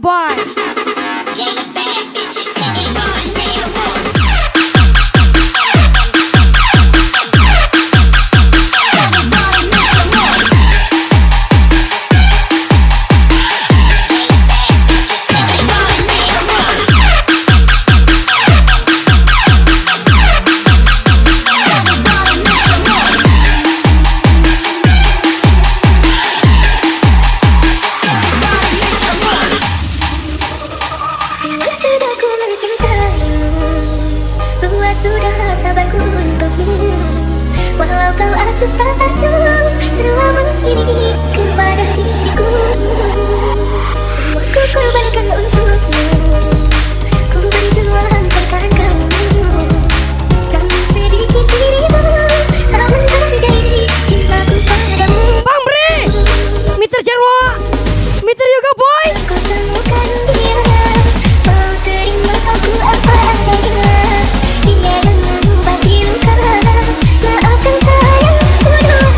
Boy. Sudah sabarku untukmu, walau kau acuh tak acuh selama ini kepada diriku. Semua ku korbankan untukmu, ku berjuang terkadang kamu. Namun sedikit dirimu tak menghargai cintaku padamu. Bang Bre, Mr. Jarwo, Mr. Yoga Boy. Kau temukan dia, mau terima aku apa adanya. Dia yang mengobati luka, maafkan sayang, bodoh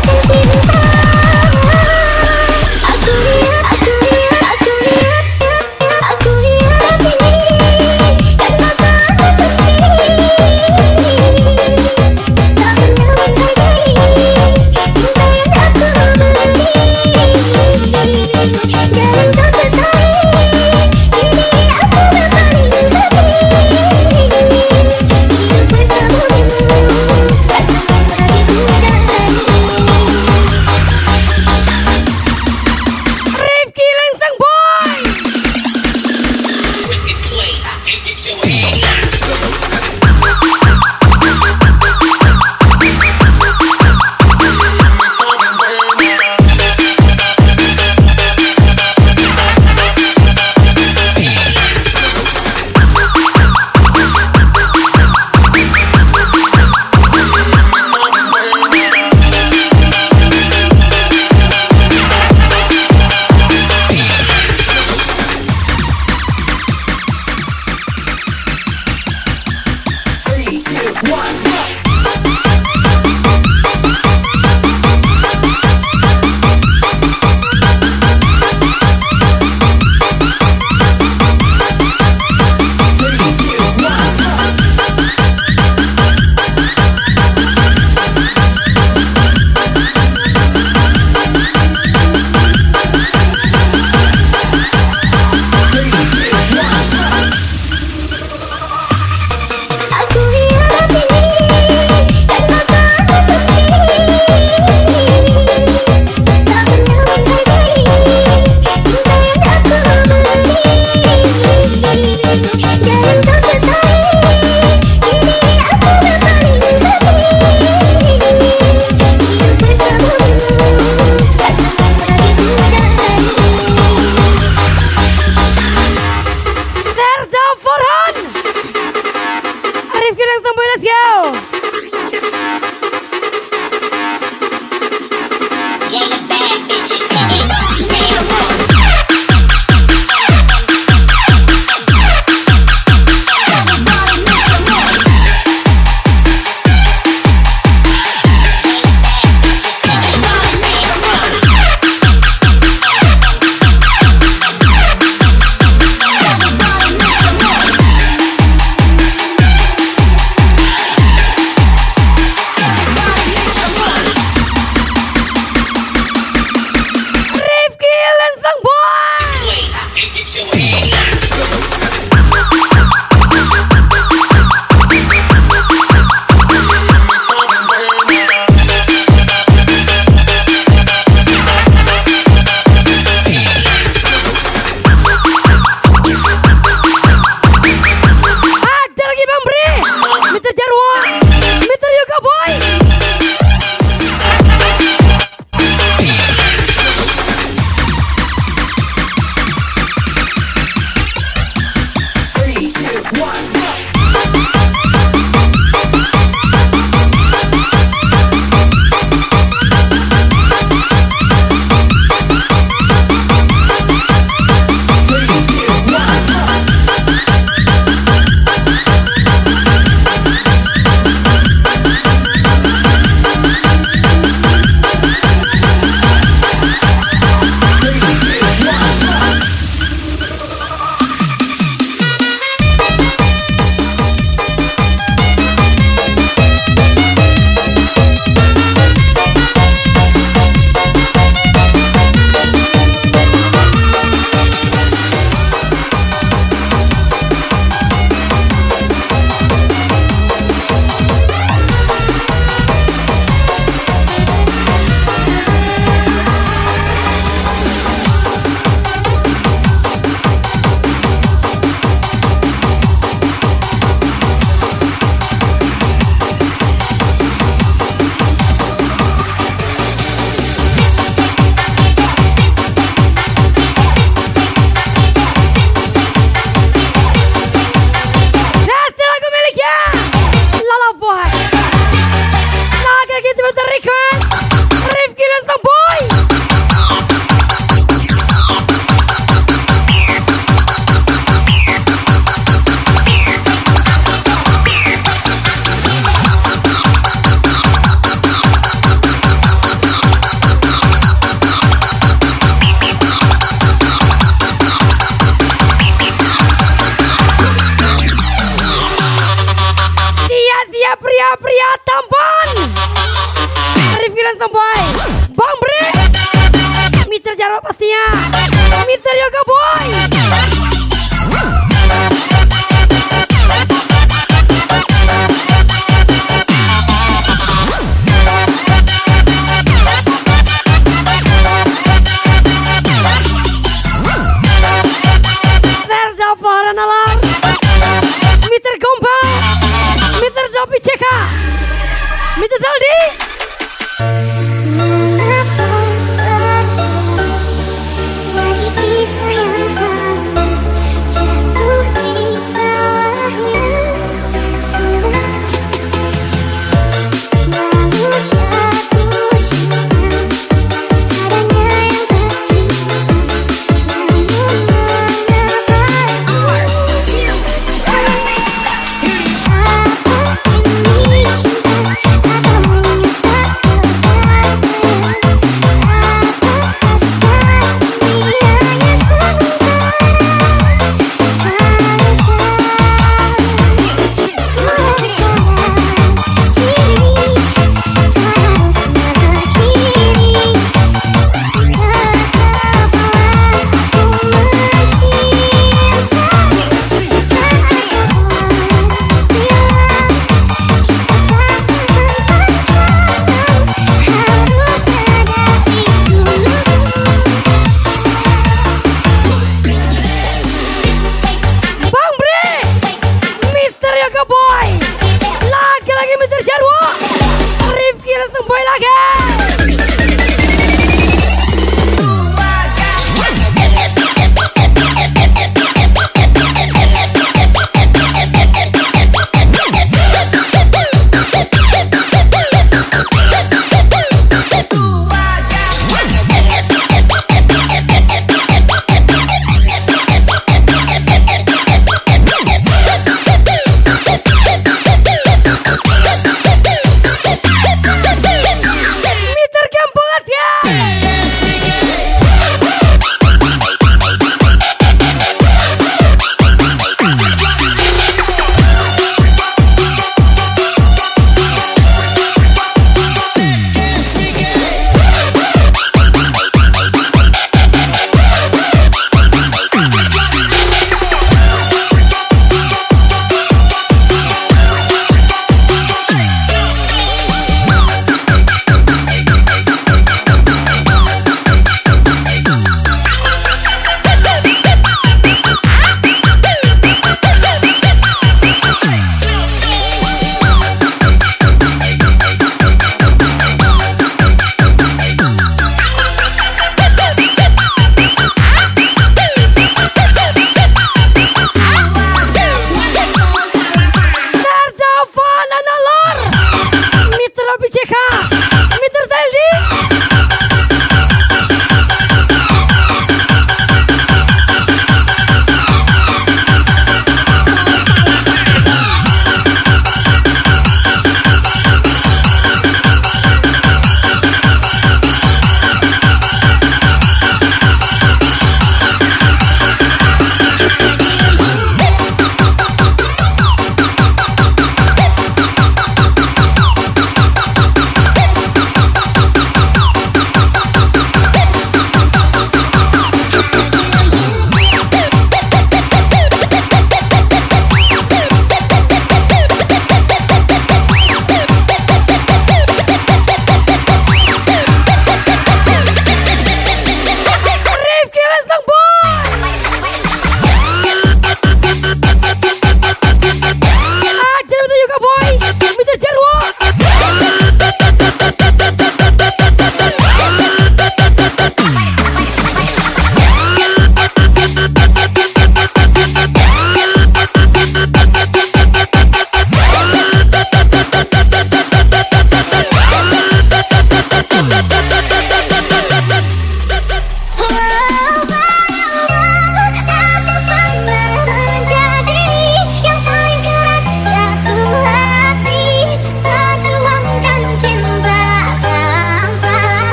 Kiran Tomboy, Bang Bre, Mr. Jarwo pastinya, Mr. Yoga Boy. Serda Paharanalar, Mr. Gombal, Mr. Dopi Ceka, Mr. Daldi. Lagi kisah yang sama, jatuh di sawahnya. Selalu jatuh cinta, adanya yang tercinta. Namun mengapa ini cinta atau menyesal Bang Bre, Mr. Yoga Boy, lagi-lagi Mr. Jarwo, Rifki Kiran Boy lagi. Mr.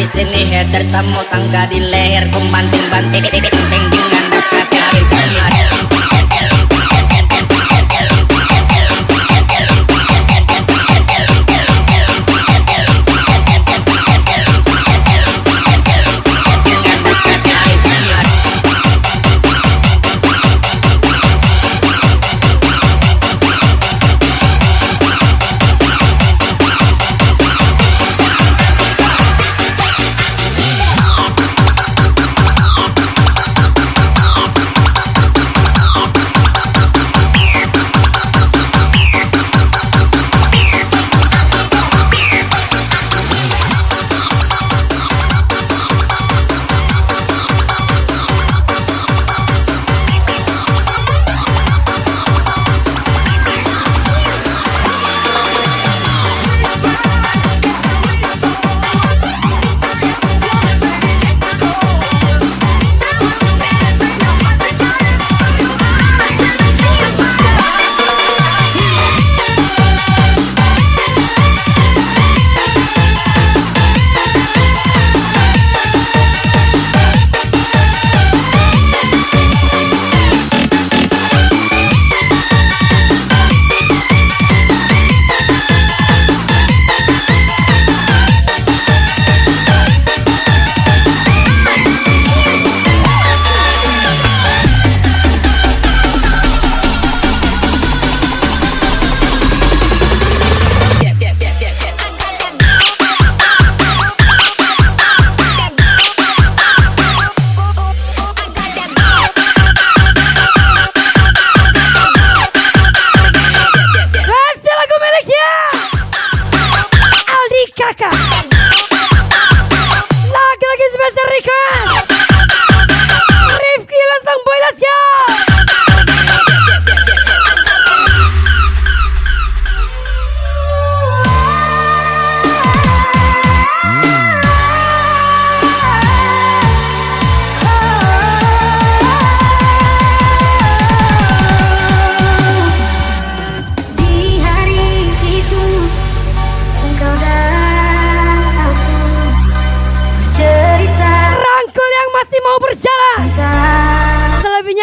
sini header temu tangga di leher kumbanting-banting dengan dekat dari kamar.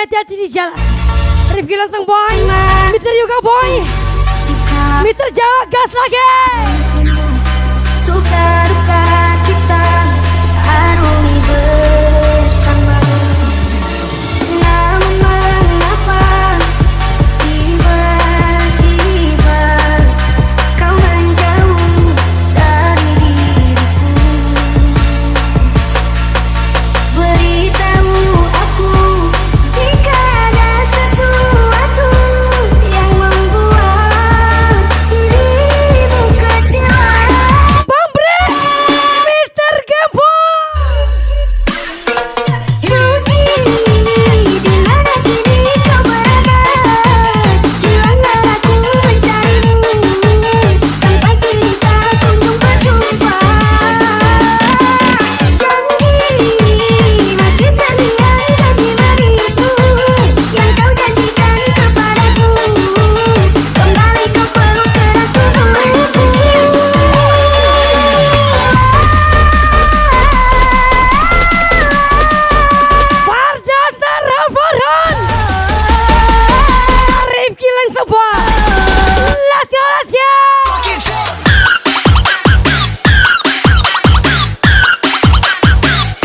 hati-hati di jalan. Rifki langsung boy, Mister juga boy, Mister Jawa gas lagi. Suka duka kita arungi bersama. Namun mengapa tiba-tiba kau menjauh dari diriku? Beritahu aku jika ada sesuatu yang membuat dirimu kecewa. Bambre, Mister Gempo. Rugi, di mana kini kau berada? Hilanglah aku mencarimu, sampai kini tak kunjung berjumpa. Janji masih terlihat janji manismu yang kau janjikan kepadaku. Kembali kau peluk erat tubuhku. Farda Sarah Farhan, Rifki langsung boy. Let's go, let's go.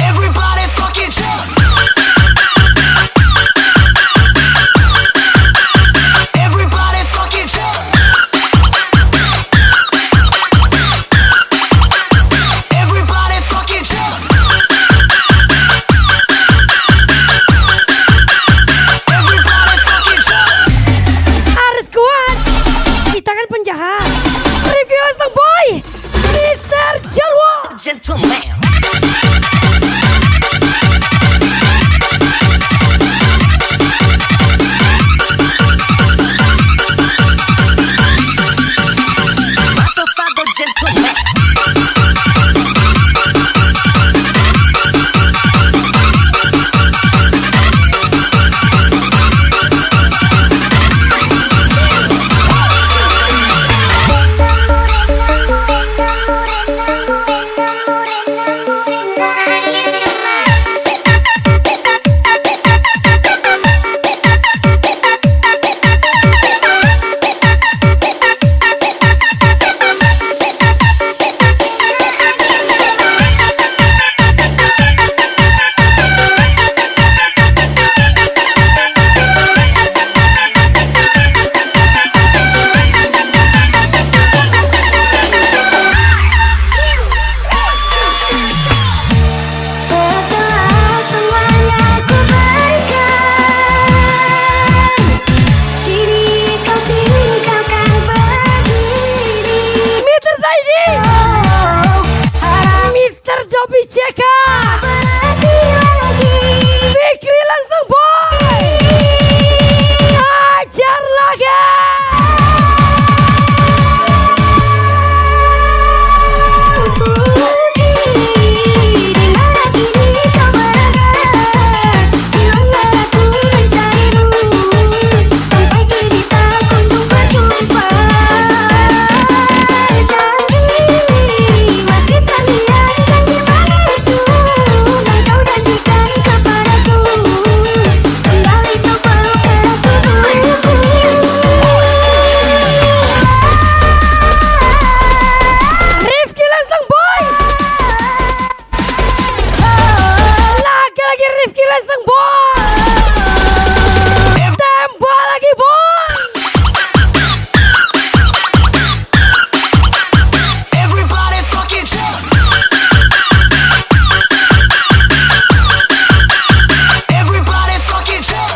Everybody fucking jump. Everybody fucking jump. Everybody fucking jump. Everybody fucking jump. Harus kuat. Kita kan penjahat. Rifki langsung boy. Mister Jalwa. Gentleman. Motherfucker gentleman. Ceka. Fikri langsung boy. Hajar lagi. Rifki langsung boy. Lagi-lagi Rifki langsung boy. Tembak lagi boy. Everybody fucking jump. Everybody fucking jump.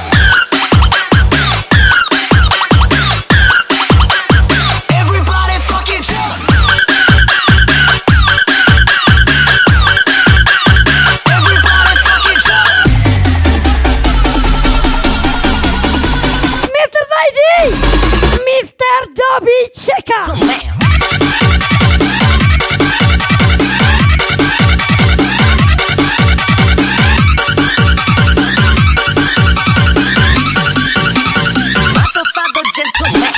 Everybody fucking jump. Everybody fucking jump. Mr. Zaidi, Mr. Dobby Ceka. The man. Safado gentleman.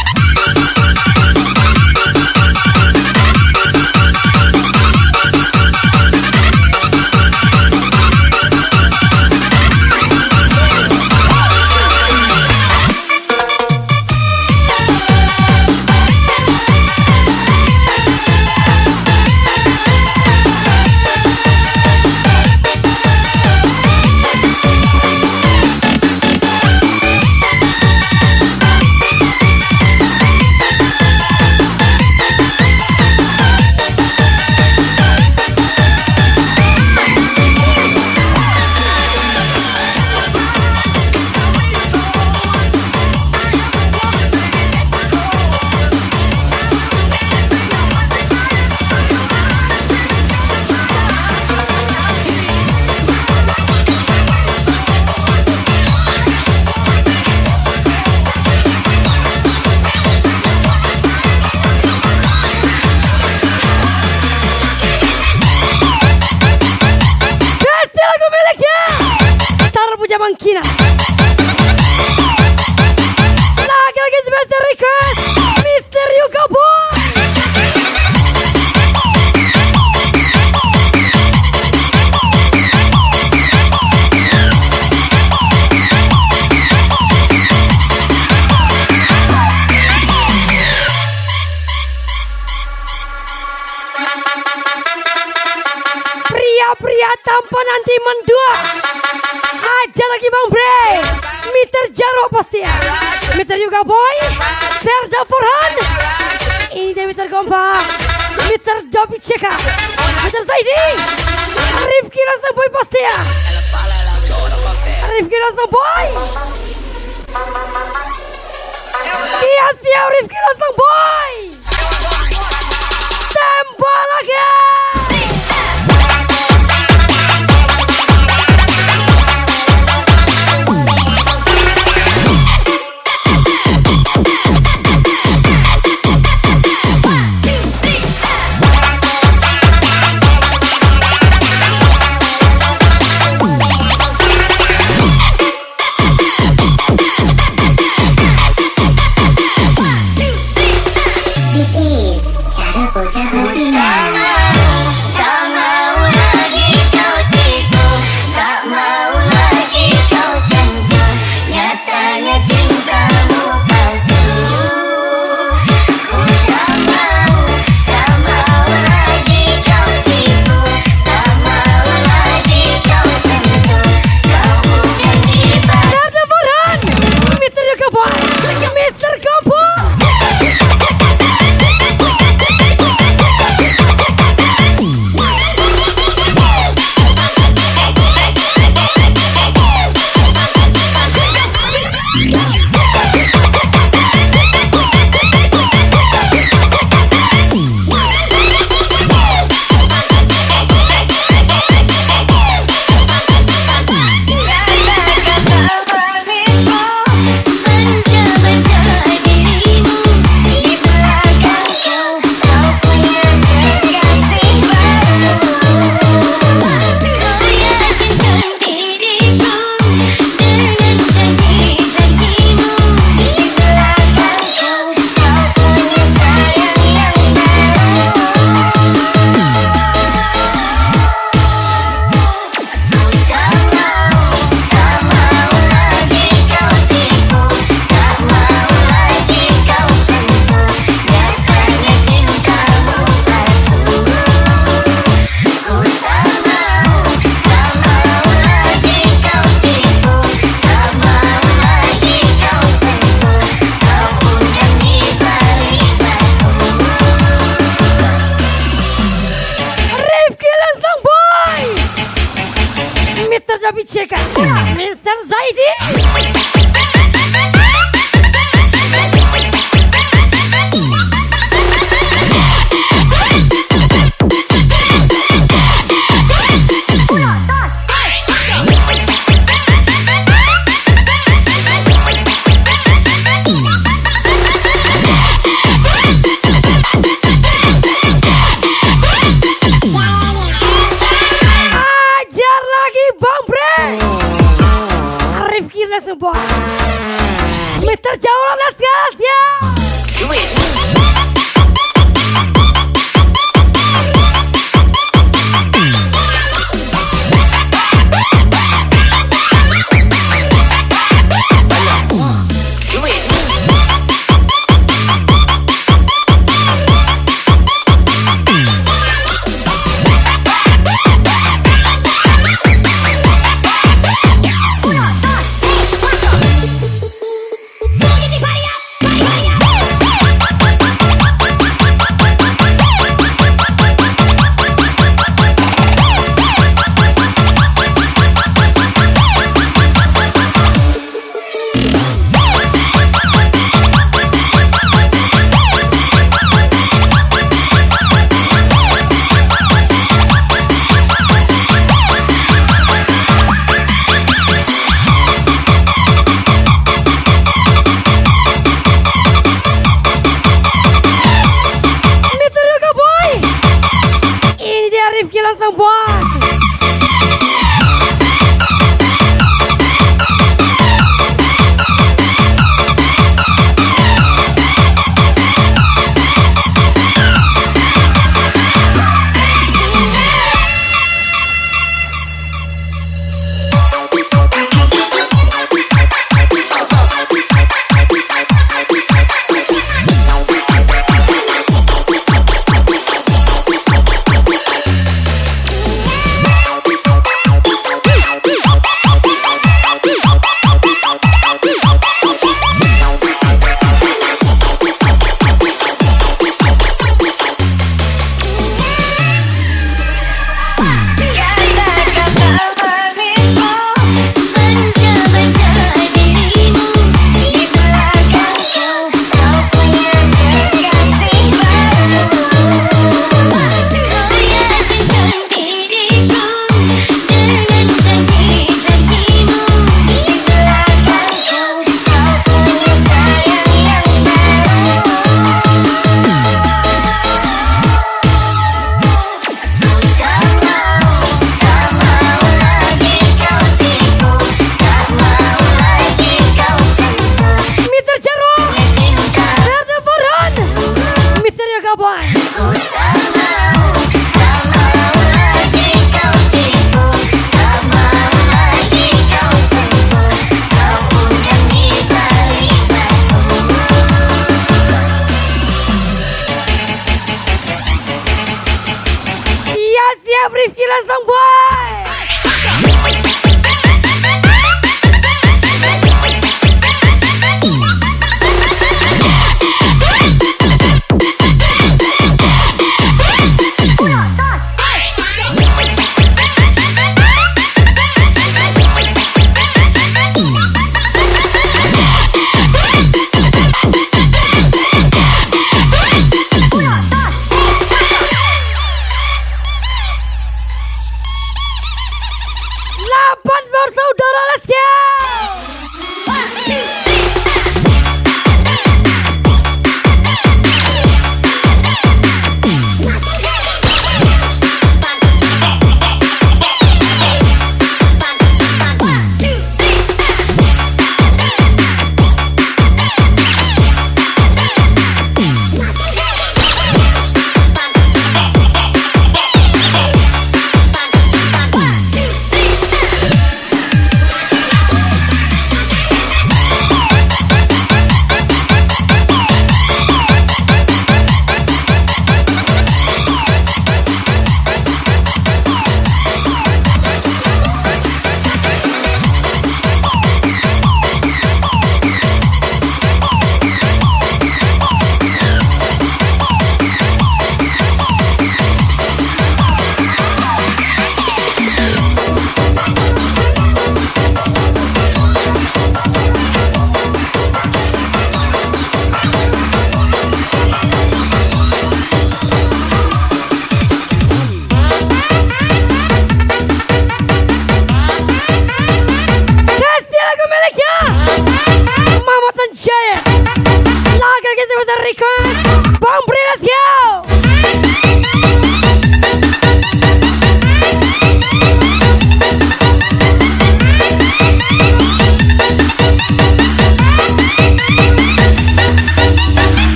Kasih lagu miliknya. Tar punya Mangkina. Lagi-lagi special request Mr. Yoga Boy. Pria-pria tanpa nanti mendua. Aja lagi Bang Bre. Mr. Jarwo pasti ya. Mr. Yoga Boy. Ferda Forhan. Ini dia Mr. Gompa. Mr. Dobby Ceka. Mr. Zaidi. Rifki langsung boy pasti ya. Rifki langsung boy. Siap-siap Rifki langsung boy. Tembak lagi. This is Cara Bocah Betina. chicken. Mr. Zaidi. Ajar lagi Bang Bre. Rifki let's go. Mr. Jawa let's go ya. Do it. Do it. Mr. Yoga Boy. Ini dia Rifki langsung bos. Mr. Jarwo. Ferda Farhan. Mr. Yoga Boy. Siap Rifki langsung boy. request Bang Bre, let's go.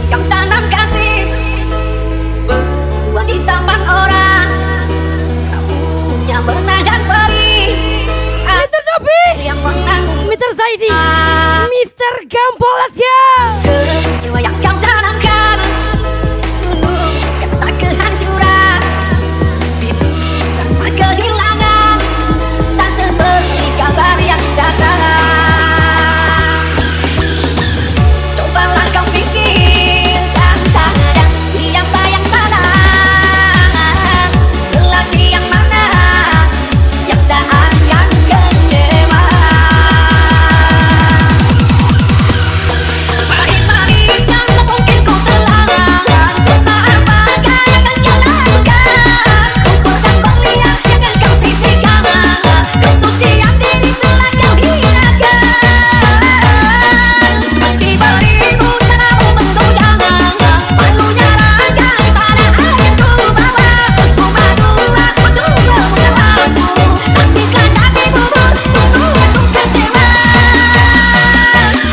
Yang tanam kasih buat di taman orang, kamunya menahan perih. Mr. Nobi, Yang menanggung Mr. Zaidi, Mr. Gampol, let's go. jiwa yang kau tanamkan, rasa kehancuran, rasa kehilangan, tak seperti kabar yang datang. Cobalah kau pikirkan sadar siapa yang salah, lelaki yang mana yang tak akan kecewa. Manis-manis yang tak mungkin kau terlalaikan, tak bagai yang kau lakukan. Kumpulkan berlian jangan kau sisihkan, kesucian diri telah kau hinakan. Meski beribu caramu menggoda, malunya ragai pada air ku bawa. Cuma dua untuk memutarmu, nantikan jadi bubur, sungguh aku kecewa.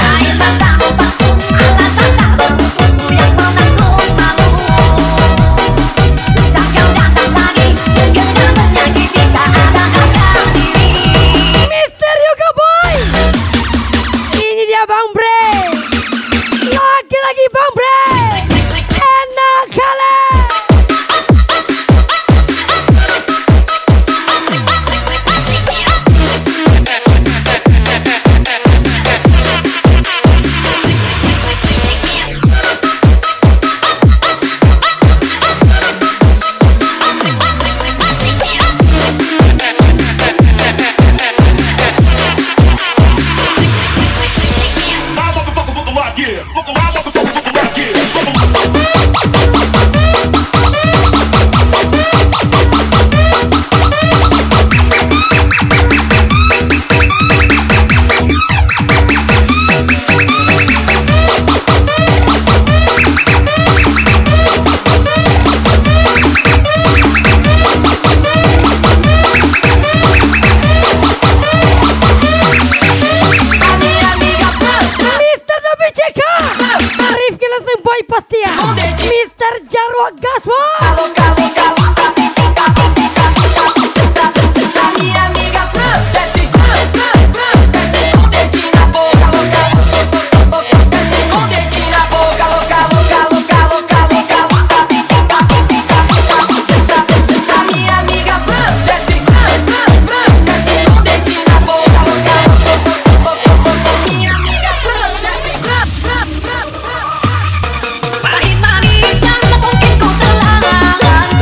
Air matamu basuh, alasan tak bermusuhku yang menanggung malu. Bisa kau datang lagi, sekedar menyakiti tak ada harga diri. Mr. Yoga Boy, ini dia Bang Bre, lagi-lagi Bang Bre, enak kali. My motherfuckers with the rock, yeah. Look at my motherfuckers with the rock, yeah. Mr. Nobi CK, Rifki langsung boy pasti ya. Mr. Jarwo Gaswon. Manis-manis yang tak mungkin kau terlalaikan,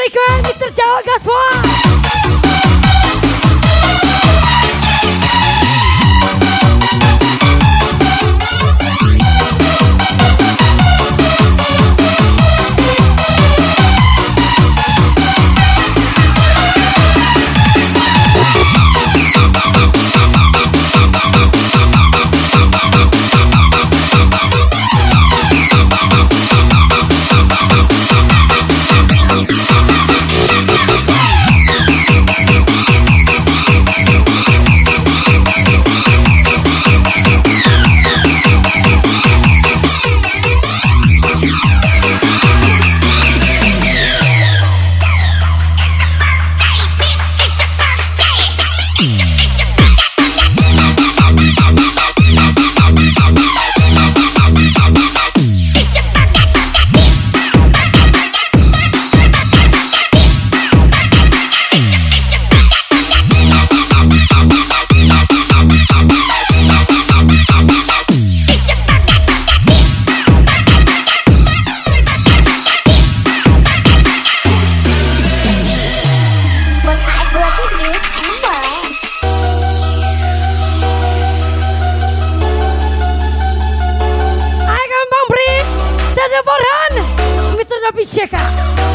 request Mr. Jawa Gaspol.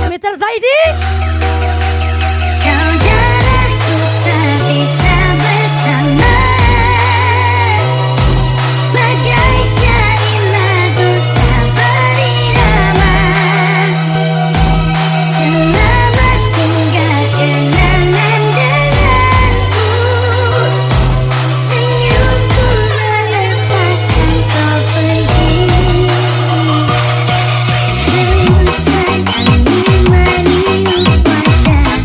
Mr. Zaidi. Kau dan aku tak bisa bersama, bagai syair lagu tak berirama. Selamat tinggal kenangan denganku, senyumku melepaskan kau pergi. Hembusan angin meniup wajahmu,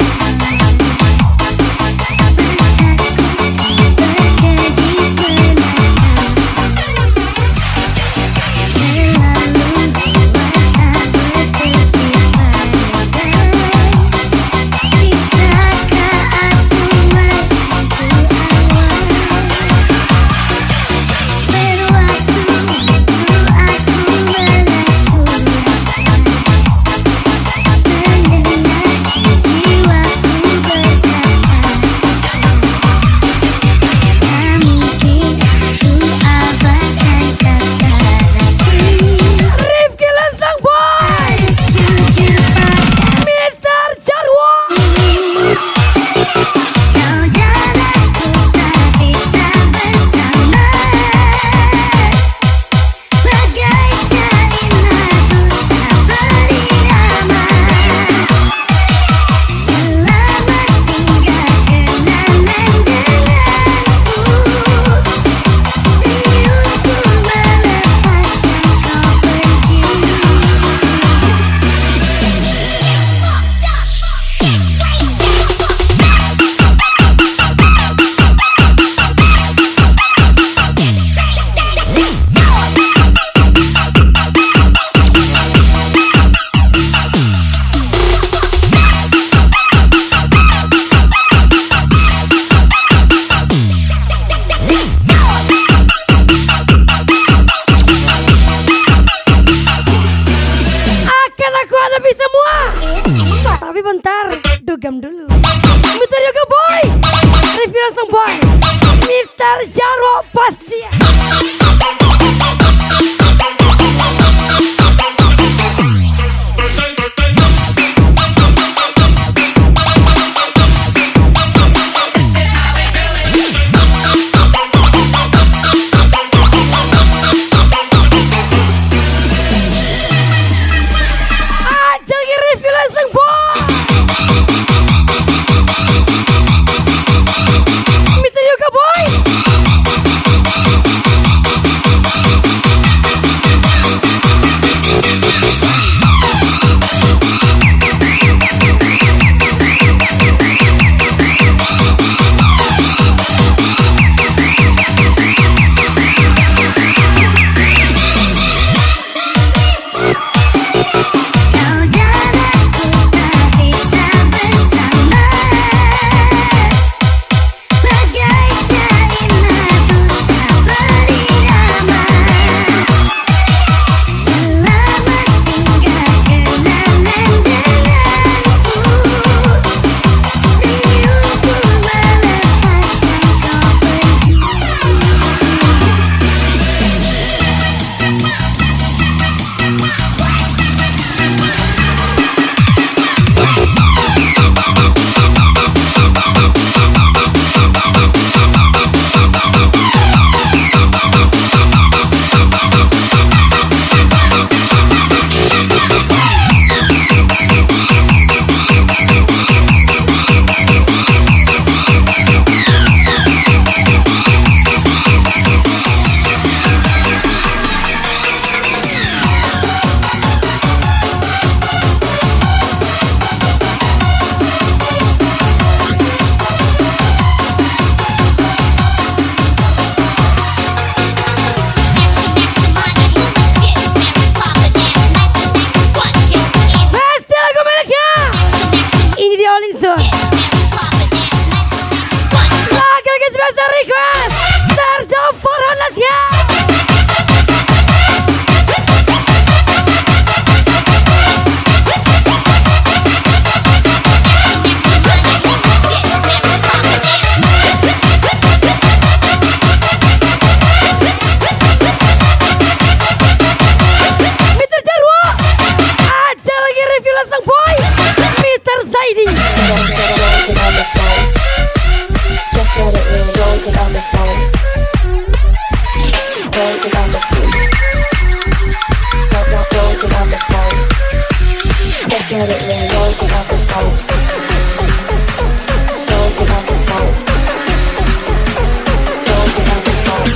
dugem dulu. Mr. Yoga Boy, review langsung boy. Mr. Jarwo pasti. Valinson. Lagi special request Serda Farhan Lasya. Mr. Jarwo, ada lagi review Lantang Boy Mr. Zaidi. Just let it ring, roll it on the phone. Roll it on the phone. Roll it on the phone. Just let it ring, roll it on the phone. Roll it on the phone. Roll it on the phone.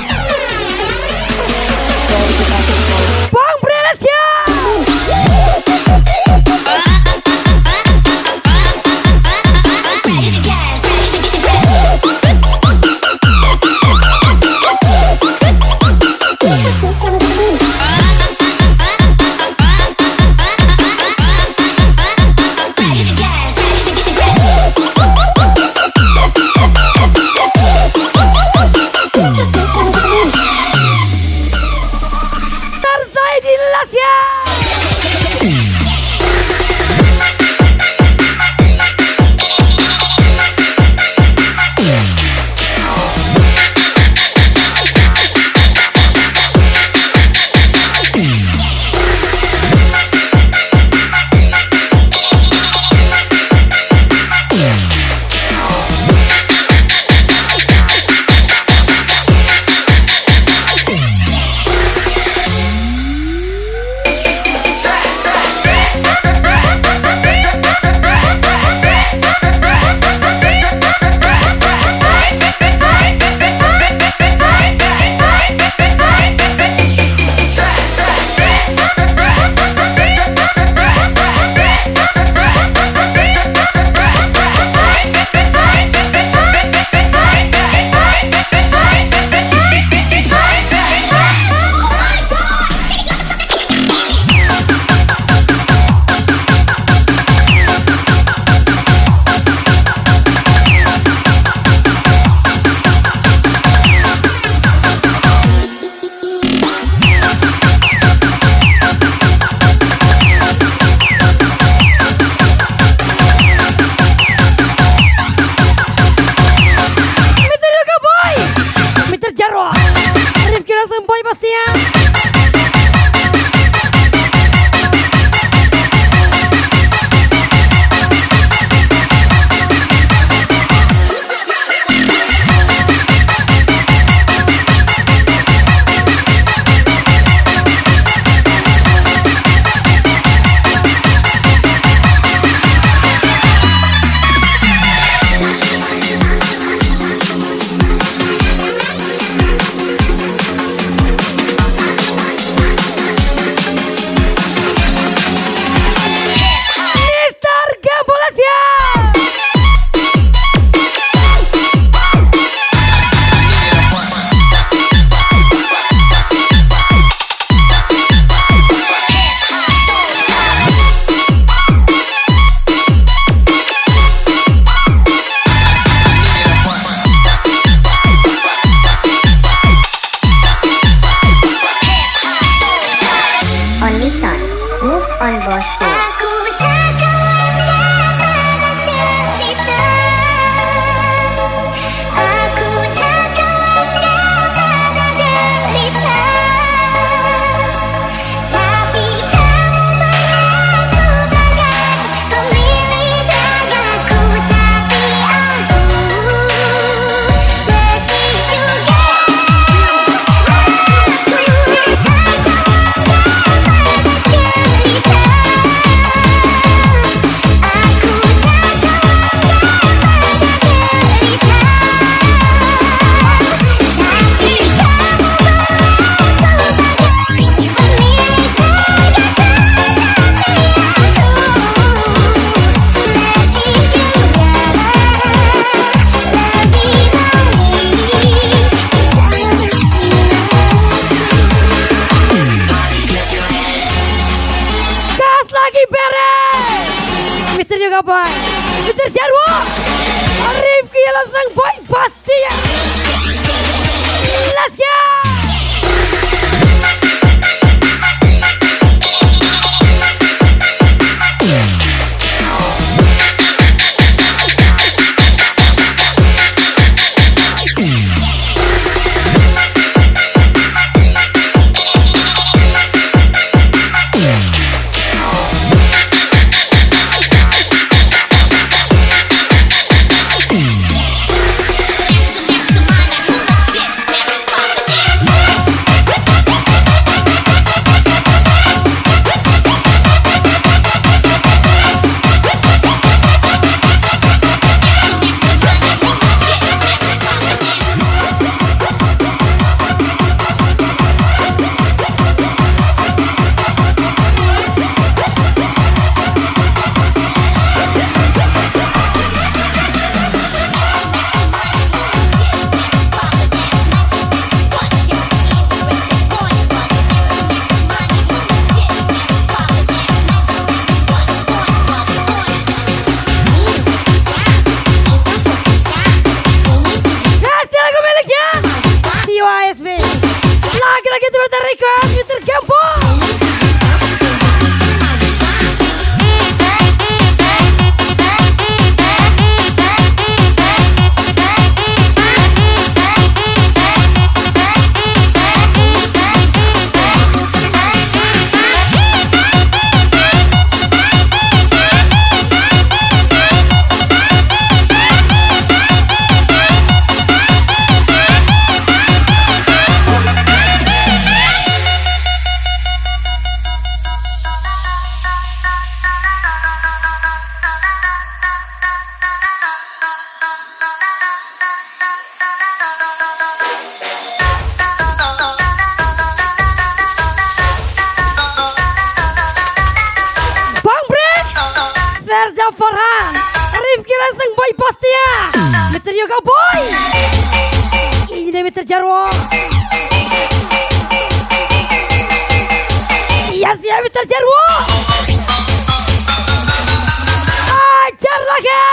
Roll it on the phone. Bang Bre Lasya. Mr. Zaidi Lasya. Mr. Yoga Boy, Mr. Jarwo, Rifki Lantang Boy pastinya. Mr. Gambo Lasya. On Nissan, move on Bosco. Aku tak pada cerita. Aku tak pada derita. Tapi kamu mengaku bagai pemilik dadaku. Tapi aku letih juga. Gas lagi beres. Mr. Yoga Boy. Mr. Jarwo, Rifki langsung boy pasti ya. Let's go. Lagi-lagi Twitter request Mr. Gempo. Serda Farhan, Rifki langsung boy pasti ya. Mr. Yoga boy. Ini Mr. Jarwo. Iya siap Mr. Jarwo. Ajar lagi.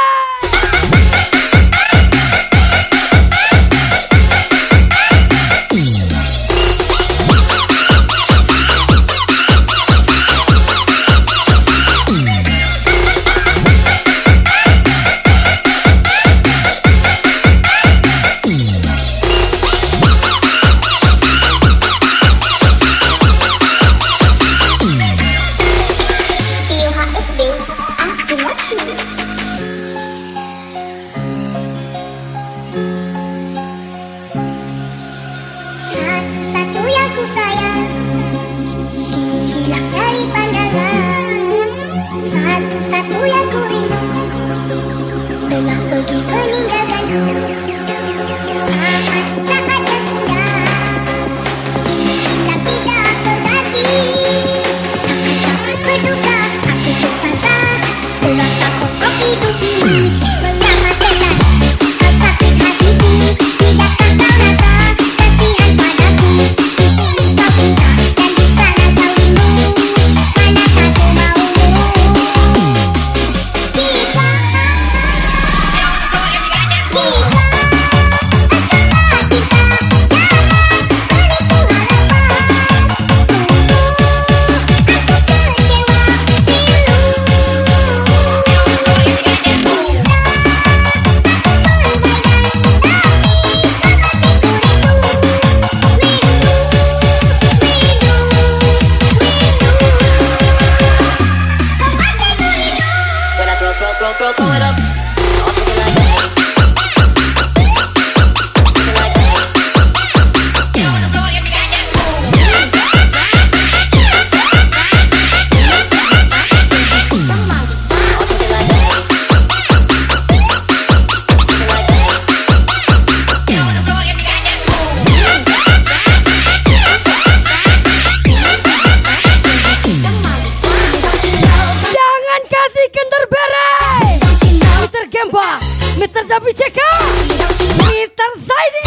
Satu yang ku sayang kini hilang dari pandangan. Satu-satu yang ku rindu telah pergi meninggalkanku. Saat yang indah kini hilang tidak kembali. Sangat-sangat berduka aku terpaksa terasa kosong hidup ini. Menyamat jalan kau sakit hatiku, tidakkah kau rasa kasihan padaku? Di sini kau cinta dan di sana kau rindu. Manakah ku maumu? Kita Mr. WCK, Mr. Zaidi.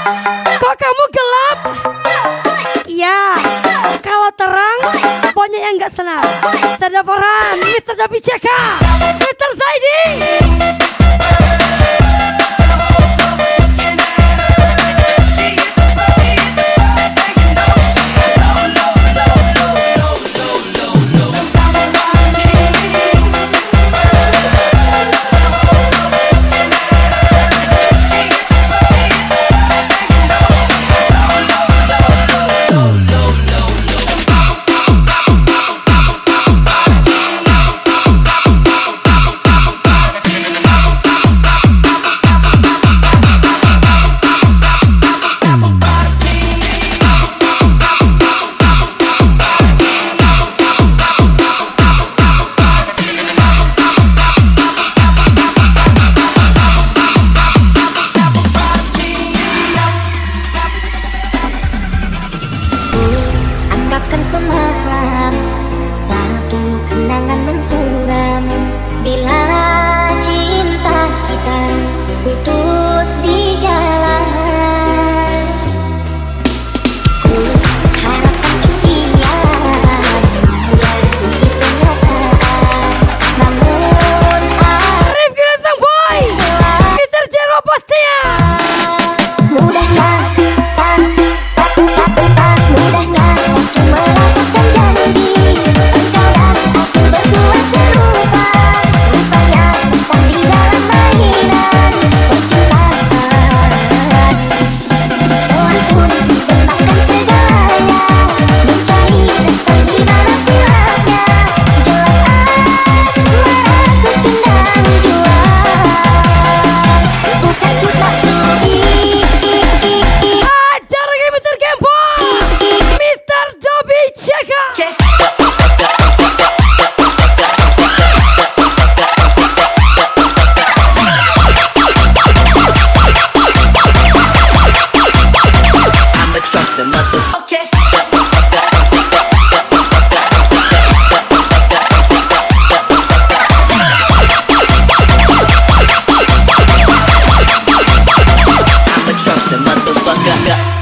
Kok kamu gelap? Iya, kalau terang banyak yang nggak senang. Mr. Farhan, Mr. Dabi CK, Mr. Zaidi. Angkatkan semalam satu kenangan mensuram bila cinta kita putus di jalan. Ku harapkan impian menjadi kenyataan, namun Rifki Lentang Boy, Mr. Jero pastinya. mudahnya mudahnya aku melakukan janji. Engkau dan aku berdua serupa, rupanya bukan di dalam mainan percintaan. Telah pun dibentangkan segalanya, mencari resep di mana silapnya. Jelas asmaraku cenderung jual, bukan ku tak sudi. Ajar lagi Mr. Gameboy, Mr. Dabi CK. I'm the truckster, motherfucker. I'm the truckster, motherfucker.